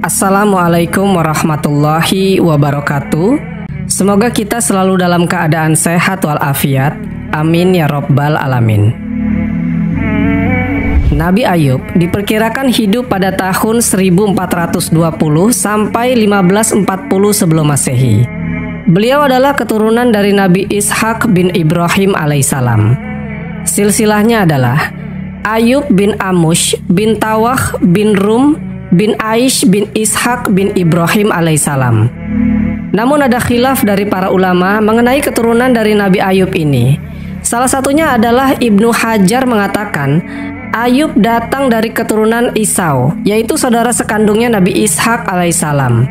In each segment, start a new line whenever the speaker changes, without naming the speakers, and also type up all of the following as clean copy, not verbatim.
Assalamualaikum warahmatullahi wabarakatuh. Semoga kita selalu dalam keadaan sehat walafiat. Amin ya robbal alamin. Nabi Ayub diperkirakan hidup pada tahun 1420 sampai 1540 sebelum Masehi. Beliau adalah keturunan dari Nabi Ishak bin Ibrahim alaihissalam. Silsilahnya adalah Ayub bin Amush bin Tawah bin Rum bin Aish bin Ishak bin Ibrahim alaihissalam. Namun ada khilaf dari para ulama mengenai keturunan dari Nabi Ayub ini. Salah satunya adalah Ibnu Hajar mengatakan Ayub datang dari keturunan Isau, yaitu saudara sekandungnya Nabi Ishak alaihissalam.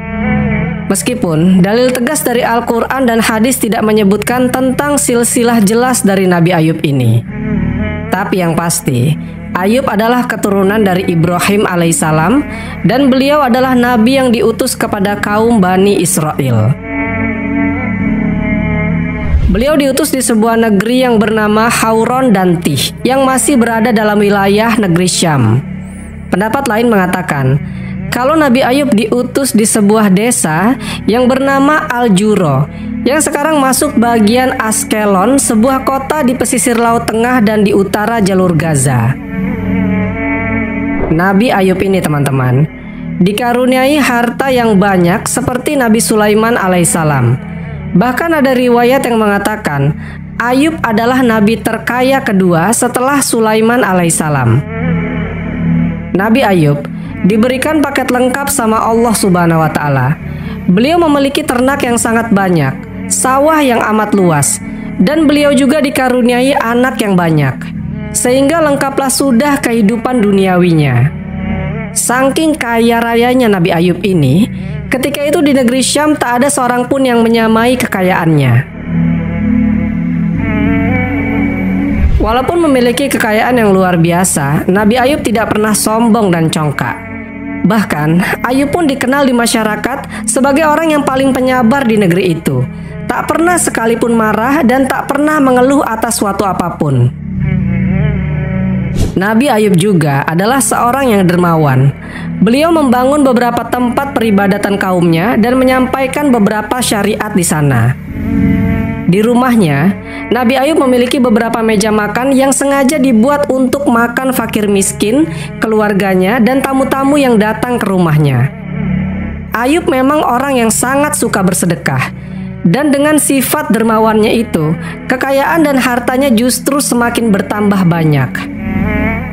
Meskipun dalil tegas dari Al-Quran dan hadis tidak menyebutkan tentang silsilah jelas dari Nabi Ayub ini. Tapi yang pasti, Ayub adalah keturunan dari Ibrahim alaihissalam dan beliau adalah nabi yang diutus kepada kaum Bani Israel. Beliau diutus di sebuah negeri yang bernama Hauron dan Tih yang masih berada dalam wilayah negeri Syam. Pendapat lain mengatakan kalau Nabi Ayub diutus di sebuah desa yang bernama Al-Juro yang sekarang masuk bagian Askelon, sebuah kota di pesisir Laut Tengah dan di utara jalur Gaza. Nabi Ayub ini teman-teman dikaruniai harta yang banyak seperti Nabi Sulaiman alaihissalam. Bahkan ada riwayat yang mengatakan Ayub adalah nabi terkaya kedua setelah Sulaiman alaihissalam. Nabi Ayub diberikan paket lengkap sama Allah Subhanahu wa Ta'ala. Beliau memiliki ternak yang sangat banyak, sawah yang amat luas, dan beliau juga dikaruniai anak yang banyak, sehingga lengkaplah sudah kehidupan duniawinya. Saking kaya rayanya Nabi Ayub ini, ketika itu di negeri Syam tak ada seorang pun yang menyamai kekayaannya. Walaupun memiliki kekayaan yang luar biasa, Nabi Ayub tidak pernah sombong dan congkak. Bahkan, Ayub pun dikenal di masyarakat sebagai orang yang paling penyabar di negeri itu. Tak pernah sekalipun marah dan tak pernah mengeluh atas suatu apapun. Nabi Ayub juga adalah seorang yang dermawan. Beliau membangun beberapa tempat peribadatan kaumnya dan menyampaikan beberapa syariat di sana. Di rumahnya, Nabi Ayub memiliki beberapa meja makan yang sengaja dibuat untuk makan fakir miskin, keluarganya, dan tamu-tamu yang datang ke rumahnya. Ayub memang orang yang sangat suka bersedekah. Dan dengan sifat dermawannya itu, kekayaan dan hartanya justru semakin bertambah banyak.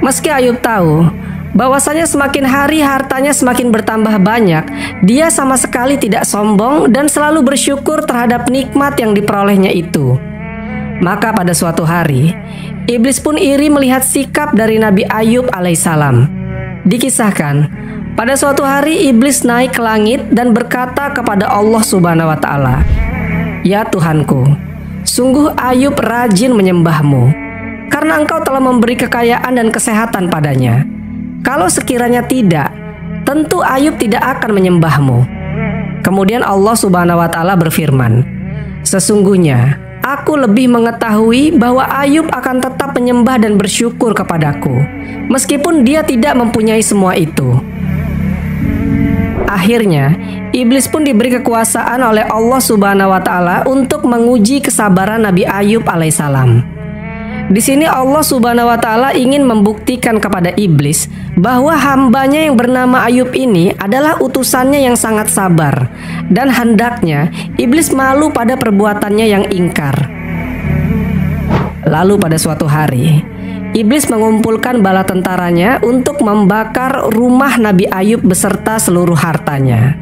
Meski Ayub tahu bahwasanya semakin hari hartanya semakin bertambah banyak, dia sama sekali tidak sombong dan selalu bersyukur terhadap nikmat yang diperolehnya itu. Maka pada suatu hari, iblis pun iri melihat sikap dari Nabi Ayub alaihissalam. Dikisahkan, pada suatu hari iblis naik ke langit dan berkata kepada Allah Subhanahu wa Ta'ala, "Ya Tuhanku, sungguh Ayub rajin menyembahmu karena engkau telah memberi kekayaan dan kesehatan padanya. Kalau sekiranya tidak, tentu Ayub tidak akan menyembahmu." Kemudian Allah Subhanahu wa Ta'ala berfirman, "Sesungguhnya aku lebih mengetahui bahwa Ayub akan tetap menyembah dan bersyukur kepadaku, meskipun dia tidak mempunyai semua itu." Akhirnya, iblis pun diberi kekuasaan oleh Allah Subhanahu wa Ta'ala untuk menguji kesabaran Nabi Ayub alaihissalam. Di sini Allah Subhanahu wa Ta'ala ingin membuktikan kepada iblis bahwa hambanya yang bernama Ayub ini adalah utusannya yang sangat sabar, dan hendaknya iblis malu pada perbuatannya yang ingkar. Lalu pada suatu hari, iblis mengumpulkan bala tentaranya untuk membakar rumah Nabi Ayub beserta seluruh hartanya.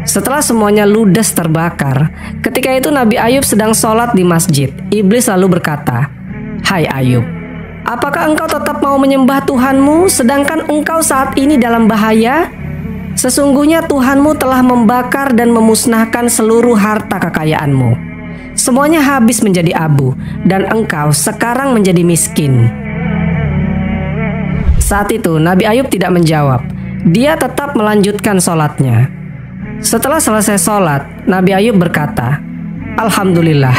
Setelah semuanya ludes terbakar, ketika itu Nabi Ayub sedang sholat di masjid. Iblis lalu berkata, "Hai Ayub, apakah engkau tetap mau menyembah Tuhanmu sedangkan engkau saat ini dalam bahaya? Sesungguhnya Tuhanmu telah membakar dan memusnahkan seluruh harta kekayaanmu. Semuanya habis menjadi abu dan engkau sekarang menjadi miskin." Saat itu Nabi Ayub tidak menjawab. Dia tetap melanjutkan sholatnya. Setelah selesai sholat, Nabi Ayub berkata, "Alhamdulillah,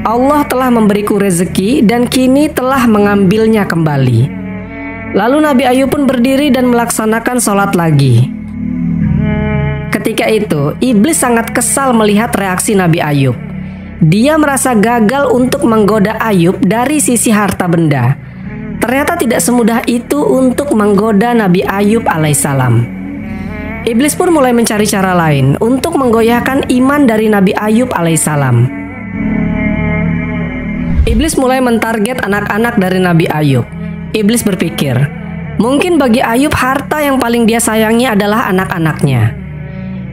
Allah telah memberiku rezeki dan kini telah mengambilnya kembali." Lalu Nabi Ayub pun berdiri dan melaksanakan sholat lagi. Ketika itu, iblis sangat kesal melihat reaksi Nabi Ayub. Dia merasa gagal untuk menggoda Ayub dari sisi harta benda. Ternyata tidak semudah itu untuk menggoda Nabi Ayub alaihissalam. Iblis pun mulai mencari cara lain untuk menggoyahkan iman dari Nabi Ayub alaihissalam. Iblis mulai mentarget anak-anak dari Nabi Ayub. Iblis berpikir, mungkin bagi Ayub harta yang paling dia sayangi adalah anak-anaknya.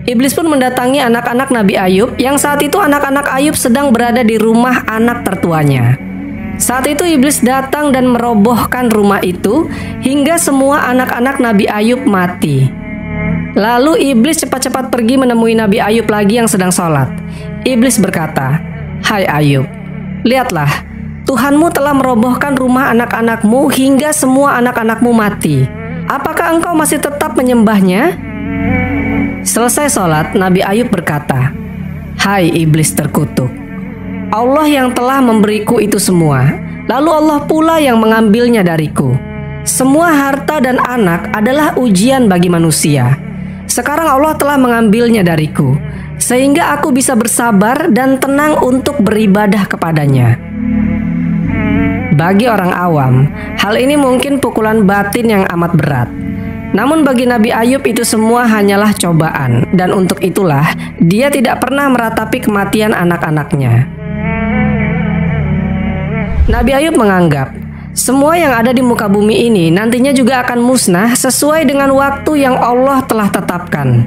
Iblis pun mendatangi anak-anak Nabi Ayub yang saat itu anak-anak Ayub sedang berada di rumah anak tertuanya. Saat itu iblis datang dan merobohkan rumah itu hingga semua anak-anak Nabi Ayub mati. Lalu iblis cepat-cepat pergi menemui Nabi Ayub lagi yang sedang sholat. Iblis berkata, "Hai Ayub, lihatlah, Tuhanmu telah merobohkan rumah anak-anakmu hingga semua anak-anakmu mati. Apakah engkau masih tetap menyembahnya?" Selesai sholat, Nabi Ayub berkata, "Hai iblis terkutuk, Allah yang telah memberiku itu semua, lalu Allah pula yang mengambilnya dariku. Semua harta dan anak adalah ujian bagi manusia. Sekarang Allah telah mengambilnya dariku, sehingga aku bisa bersabar dan tenang untuk beribadah kepadanya." Bagi orang awam, hal ini mungkin pukulan batin yang amat berat. Namun bagi Nabi Ayub itu semua hanyalah cobaan, dan untuk itulah dia tidak pernah meratapi kematian anak-anaknya. Nabi Ayub menganggap semua yang ada di muka bumi ini nantinya juga akan musnah sesuai dengan waktu yang Allah telah tetapkan.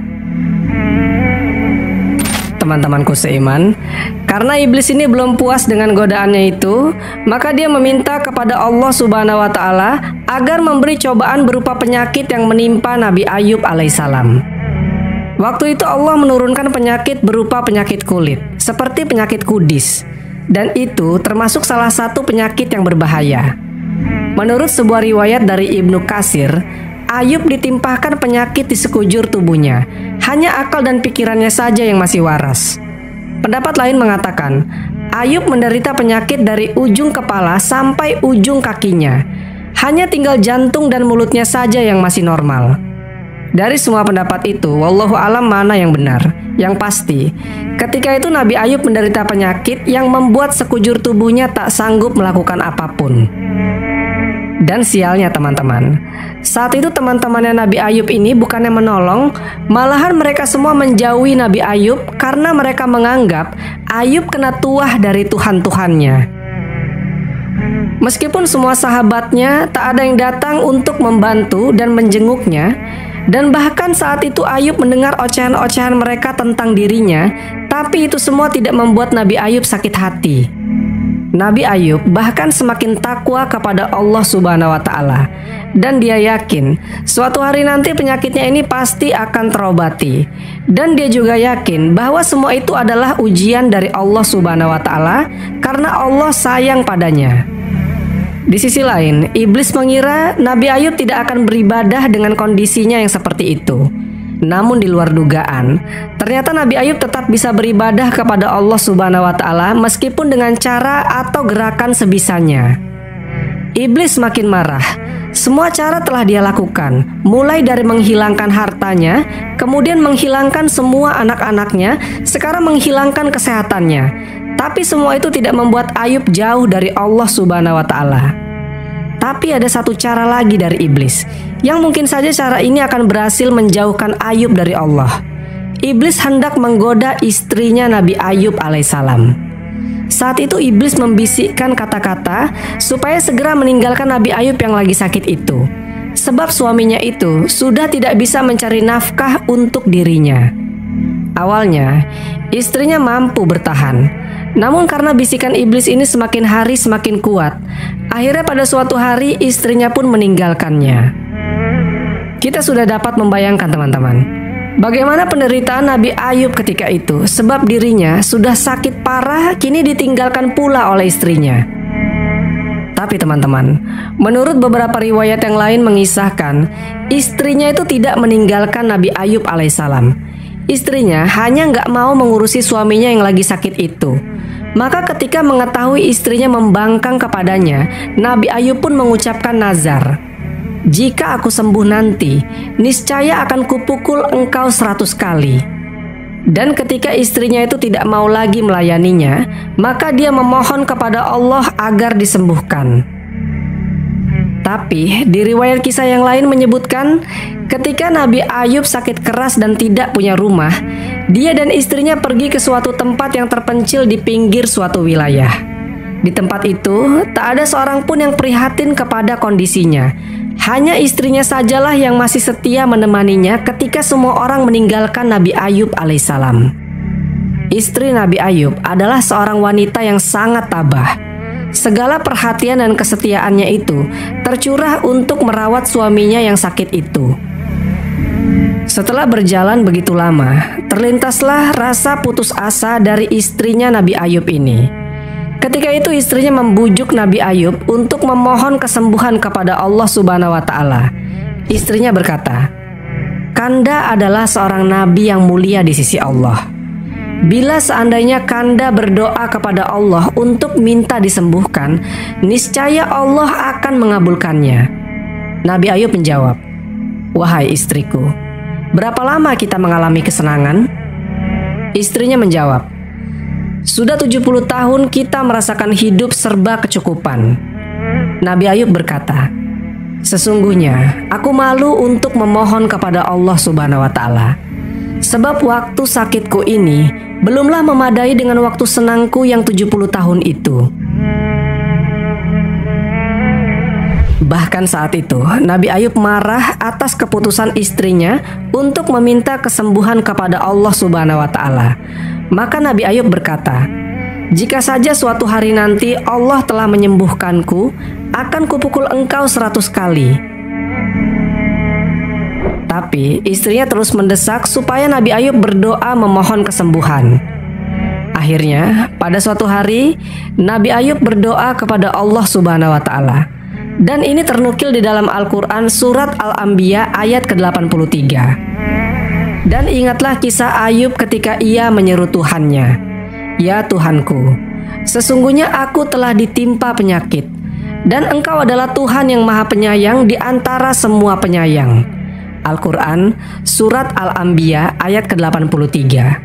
Teman-temanku seiman, karena iblis ini belum puas dengan godaannya itu, maka dia meminta kepada Allah Subhanahu wa Ta'ala agar memberi cobaan berupa penyakit yang menimpa Nabi Ayub alaihissalam. Waktu itu Allah menurunkan penyakit berupa penyakit kulit, seperti penyakit kudis, dan itu termasuk salah satu penyakit yang berbahaya. Menurut sebuah riwayat dari Ibnu Katsir, Ayub ditimpahkan penyakit di sekujur tubuhnya. Hanya akal dan pikirannya saja yang masih waras. Pendapat lain mengatakan, Ayub menderita penyakit dari ujung kepala sampai ujung kakinya. Hanya tinggal jantung dan mulutnya saja yang masih normal. Dari semua pendapat itu, wallahu alam mana yang benar. Yang pasti, ketika itu Nabi Ayub menderita penyakit yang membuat sekujur tubuhnya tak sanggup melakukan apapun. Dan sialnya teman-teman, saat itu teman-temannya Nabi Ayub ini bukannya menolong, malahan mereka semua menjauhi Nabi Ayub karena mereka menganggap Ayub kena tuah dari Tuhan-Tuhannya. Meskipun semua sahabatnya tak ada yang datang untuk membantu dan menjenguknya, dan bahkan saat itu Ayub mendengar ocehan-ocehan mereka tentang dirinya, tapi itu semua tidak membuat Nabi Ayub sakit hati. Nabi Ayub bahkan semakin takwa kepada Allah Subhanahu wa Ta'ala, dan dia yakin suatu hari nanti penyakitnya ini pasti akan terobati. Dan dia juga yakin bahwa semua itu adalah ujian dari Allah Subhanahu wa Ta'ala karena Allah sayang padanya. Di sisi lain, iblis mengira Nabi Ayub tidak akan beribadah dengan kondisinya yang seperti itu. Namun di luar dugaan, ternyata Nabi Ayub tetap bisa beribadah kepada Allah Subhanahu wa Ta'ala meskipun dengan cara atau gerakan sebisanya. Iblis makin marah. Semua cara telah dia lakukan, mulai dari menghilangkan hartanya, kemudian menghilangkan semua anak-anaknya, sekarang menghilangkan kesehatannya. Tapi semua itu tidak membuat Ayub jauh dari Allah Subhanahu wa Ta'ala. Tapi ada satu cara lagi dari iblis, yang mungkin saja cara ini akan berhasil menjauhkan Ayub dari Allah. Iblis hendak menggoda istrinya Nabi Ayub alaihissalam. Saat itu iblis membisikkan kata-kata supaya segera meninggalkan Nabi Ayub yang lagi sakit itu, sebab suaminya itu sudah tidak bisa mencari nafkah untuk dirinya. Awalnya, istrinya mampu bertahan. Namun karena bisikan iblis ini semakin hari semakin kuat, akhirnya pada suatu hari istrinya pun meninggalkannya. Kita sudah dapat membayangkan teman-teman, bagaimana penderitaan Nabi Ayub ketika itu, sebab dirinya sudah sakit parah kini ditinggalkan pula oleh istrinya. Tapi teman-teman, menurut beberapa riwayat yang lain mengisahkan, istrinya itu tidak meninggalkan Nabi Ayub alaihissalam. Istrinya hanya nggak mau mengurusi suaminya yang lagi sakit itu. Maka ketika mengetahui istrinya membangkang kepadanya, Nabi Ayub pun mengucapkan nazar. jika aku sembuh nanti, niscaya akan kupukul engkau 100 kali. Dan ketika istrinya itu tidak mau lagi melayaninya, maka dia memohon kepada Allah agar disembuhkan. Tapi di riwayat kisah yang lain menyebutkan, ketika Nabi Ayub sakit keras dan tidak punya rumah, dia dan istrinya pergi ke suatu tempat yang terpencil di pinggir suatu wilayah. Di tempat itu, tak ada seorang pun yang prihatin kepada kondisinya. Hanya istrinya sajalah yang masih setia menemaninya ketika semua orang meninggalkan Nabi Ayub alaihissalam. Istri Nabi Ayub adalah seorang wanita yang sangat tabah. Segala perhatian dan kesetiaannya itu tercurah untuk merawat suaminya yang sakit itu. Setelah berjalan begitu lama, terlintaslah rasa putus asa dari istrinya Nabi Ayub ini. Ketika itu istrinya membujuk Nabi Ayub untuk memohon kesembuhan kepada Allah Subhanahu wa Ta'ala. Istrinya berkata, "Kanda adalah seorang nabi yang mulia di sisi Allah. Bila seandainya Kanda berdoa kepada Allah untuk minta disembuhkan, niscaya Allah akan mengabulkannya." Nabi Ayub menjawab, "Wahai istriku, berapa lama kita mengalami kesenangan?" Istrinya menjawab, "Sudah 70 tahun kita merasakan hidup serba kecukupan." Nabi Ayub berkata, "Sesungguhnya aku malu untuk memohon kepada Allah Subhanahu wa Ta'ala. Sebab waktu sakitku ini belumlah memadai dengan waktu senangku yang 70 tahun itu." Bahkan saat itu, Nabi Ayub marah atas keputusan istrinya untuk meminta kesembuhan kepada Allah Subhanahu wa Ta'ala. Maka Nabi Ayub berkata, "Jika saja suatu hari nanti Allah telah menyembuhkanku, akan kupukul engkau 100 kali." Tapi istrinya terus mendesak supaya Nabi Ayub berdoa memohon kesembuhan. Akhirnya, pada suatu hari, Nabi Ayub berdoa kepada Allah Subhanahu wa Ta'ala. Dan ini ternukil di dalam Al-Quran surat Al-Anbiya ayat ke-83. "Dan ingatlah kisah Ayub ketika ia menyeru Tuhannya, 'Ya Tuhanku, sesungguhnya aku telah ditimpa penyakit, dan Engkau adalah Tuhan yang Maha Penyayang di antara semua penyayang.'" Al-Quran surat Al-Anbiya ayat ke-83.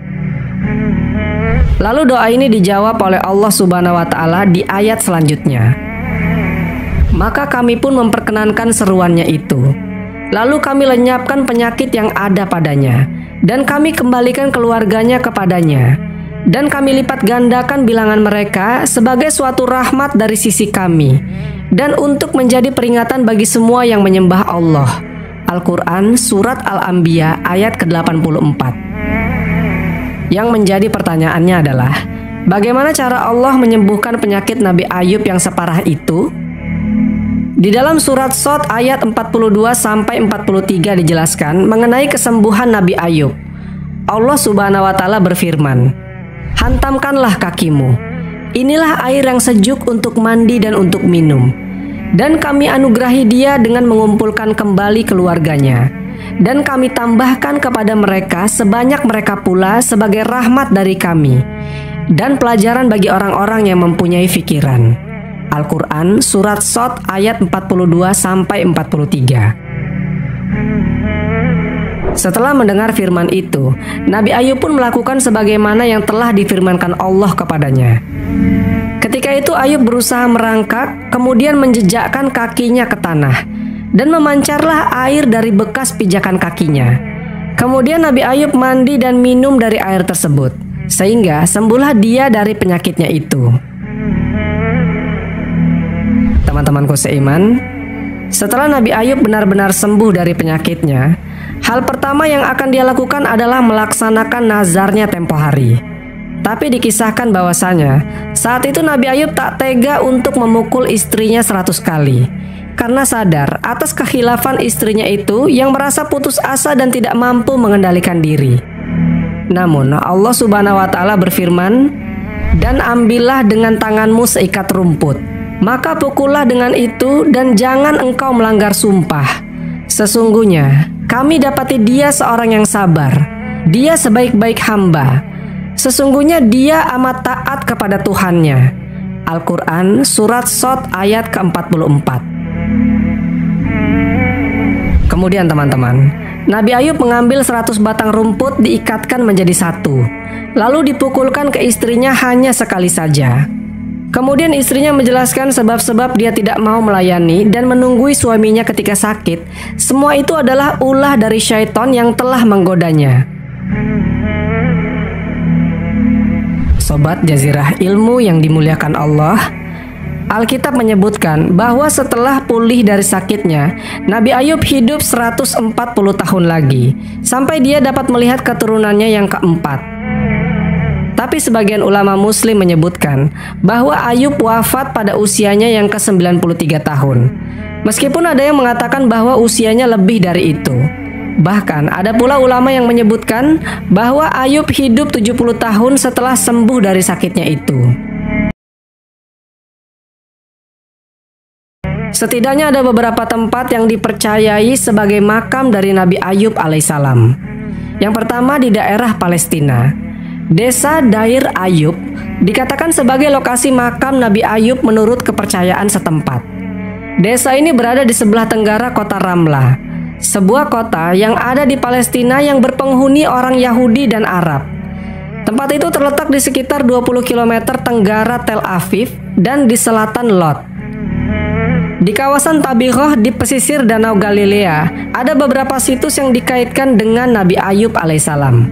Lalu doa ini dijawab oleh Allah Subhanahu wa Ta'ala di ayat selanjutnya. "Maka kami pun memperkenankan seruannya itu. Lalu kami lenyapkan penyakit yang ada padanya, dan kami kembalikan keluarganya kepadanya. Dan kami lipat gandakan bilangan mereka sebagai suatu rahmat dari sisi kami, dan untuk menjadi peringatan bagi semua yang menyembah Allah." Al-Quran surat Al-Anbiya ayat ke-84. Yang menjadi pertanyaannya adalah, bagaimana cara Allah menyembuhkan penyakit Nabi Ayub yang separah itu? Di dalam surat Shad ayat 42-43 dijelaskan mengenai kesembuhan Nabi Ayub. Allah Subhanahu wa Ta'ala berfirman, "Hantamkanlah kakimu. Inilah air yang sejuk untuk mandi dan untuk minum. Dan kami anugerahi dia dengan mengumpulkan kembali keluarganya. Dan kami tambahkan kepada mereka sebanyak mereka pula sebagai rahmat dari kami, dan pelajaran bagi orang-orang yang mempunyai fikiran." Al-Quran surat Shad ayat 42-43. Setelah mendengar firman itu, Nabi Ayub pun melakukan sebagaimana yang telah difirmankan Allah kepadanya. Ketika itu Ayub berusaha merangkak, kemudian menjejakkan kakinya ke tanah, dan memancarlah air dari bekas pijakan kakinya. Kemudian Nabi Ayub mandi dan minum dari air tersebut, sehingga sembuhlah dia dari penyakitnya itu. Teman-temanku seiman, setelah Nabi Ayub benar-benar sembuh dari penyakitnya, hal pertama yang akan dia lakukan adalah melaksanakan nazarnya tempo hari. Tapi dikisahkan bahwasanya saat itu Nabi Ayub tak tega untuk memukul istrinya 100 kali, karena sadar atas kekhilafan istrinya itu yang merasa putus asa dan tidak mampu mengendalikan diri. Namun Allah Subhanahu wa Ta'ala berfirman, "Dan ambillah dengan tanganmu seikat rumput, maka pukullah dengan itu, dan jangan engkau melanggar sumpah. Sesungguhnya kami dapati dia seorang yang sabar, dia sebaik-baik hamba. Sesungguhnya dia amat taat kepada Tuhannya." Al-Quran surat Shad ayat ke-44. Kemudian teman-teman, Nabi Ayub mengambil 100 batang rumput diikatkan menjadi satu, lalu dipukulkan ke istrinya hanya sekali saja. Kemudian istrinya menjelaskan sebab-sebab dia tidak mau melayani dan menunggui suaminya ketika sakit. Semua itu adalah ulah dari syaitan yang telah menggodanya. Sobat Jazirah Ilmu yang dimuliakan Allah, Alkitab menyebutkan bahwa setelah pulih dari sakitnya, Nabi Ayub hidup 140 tahun lagi, sampai dia dapat melihat keturunannya yang keempat. Tapi sebagian ulama muslim menyebutkan bahwa Ayub wafat pada usianya yang ke-93 tahun. Meskipun ada yang mengatakan bahwa usianya lebih dari itu. Bahkan ada pula ulama yang menyebutkan bahwa Ayub hidup 70 tahun setelah sembuh dari sakitnya itu. Setidaknya ada beberapa tempat yang dipercayai sebagai makam dari Nabi Ayub alaihissalam. Yang pertama di daerah Palestina. Desa Dair Ayub dikatakan sebagai lokasi makam Nabi Ayub menurut kepercayaan setempat. Desa ini berada di sebelah tenggara kota Ramlah, sebuah kota yang ada di Palestina yang berpenghuni orang Yahudi dan Arab. Tempat itu terletak di sekitar 20 km tenggara Tel Aviv dan di selatan Lot. Di kawasan Tabiroh di pesisir Danau Galilea, ada beberapa situs yang dikaitkan dengan Nabi Ayub alaihissalam.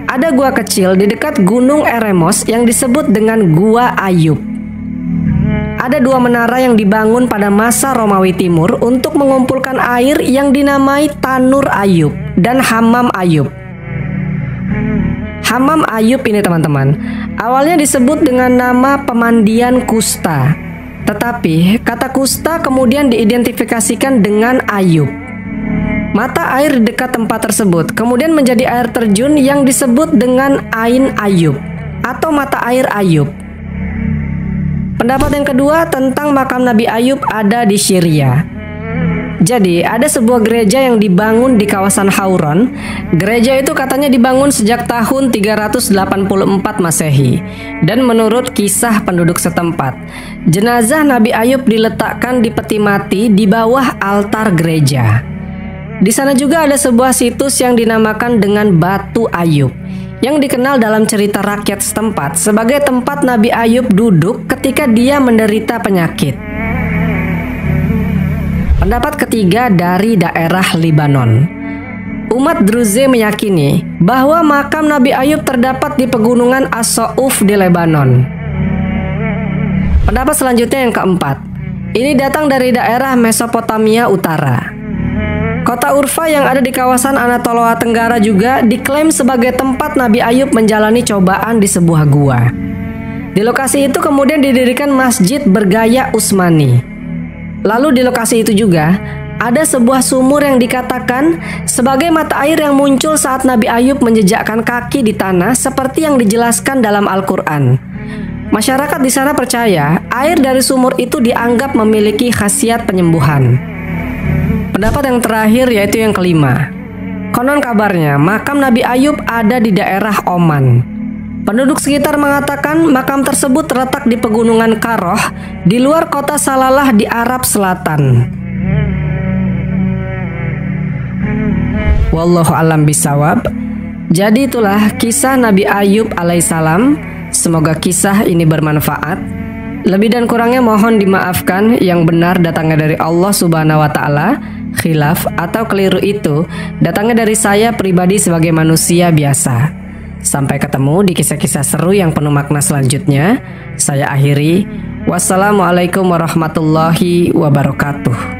Ada gua kecil di dekat Gunung Eremos yang disebut dengan Gua Ayub. Ada 2 menara yang dibangun pada masa Romawi Timur untuk mengumpulkan air yang dinamai Tanur Ayub dan Hammam Ayub. Hammam Ayub ini teman-teman, awalnya disebut dengan nama pemandian kusta. Tetapi kata kusta kemudian diidentifikasikan dengan Ayub. Mata air di dekat tempat tersebut kemudian menjadi air terjun yang disebut dengan Ain Ayub atau mata air Ayub. Pendapat yang kedua tentang makam Nabi Ayub ada di Syria. Jadi ada sebuah gereja yang dibangun di kawasan Hauron. Gereja itu katanya dibangun sejak tahun 384 Masehi. Dan menurut kisah penduduk setempat, jenazah Nabi Ayub diletakkan di peti mati di bawah altar gereja. Di sana juga ada sebuah situs yang dinamakan dengan Batu Ayub, yang dikenal dalam cerita rakyat setempat sebagai tempat Nabi Ayub duduk ketika dia menderita penyakit. Pendapat ketiga dari daerah Libanon. Umat Druze meyakini bahwa makam Nabi Ayub terdapat di pegunungan As-Souf di Lebanon. Pendapat selanjutnya yang keempat. Ini datang dari daerah Mesopotamia Utara. Kota Urfa yang ada di kawasan Anatolia Tenggara juga diklaim sebagai tempat Nabi Ayub menjalani cobaan di sebuah gua. Di lokasi itu kemudian didirikan masjid bergaya Utsmani. Lalu di lokasi itu juga ada sebuah sumur yang dikatakan sebagai mata air yang muncul saat Nabi Ayub menjejakkan kaki di tanah seperti yang dijelaskan dalam Al-Quran. Masyarakat di sana percaya air dari sumur itu dianggap memiliki khasiat penyembuhan. Pendapat yang terakhir yaitu yang kelima. Konon kabarnya makam Nabi Ayub ada di daerah Oman. Penduduk sekitar mengatakan makam tersebut terletak di pegunungan Karoh di luar kota Salalah di Arab Selatan. Wallahu a'lam bishawab. Jadi itulah kisah Nabi Ayub alaihissalam. Semoga kisah ini bermanfaat. Lebih dan kurangnya mohon dimaafkan. Yang benar datangnya dari Allah Subhanahu wa Ta'ala. Khilaf atau keliru itu datangnya dari saya pribadi sebagai manusia biasa. Sampai ketemu di kisah-kisah seru yang penuh makna selanjutnya. Saya akhiri. Wassalamualaikum warahmatullahi wabarakatuh.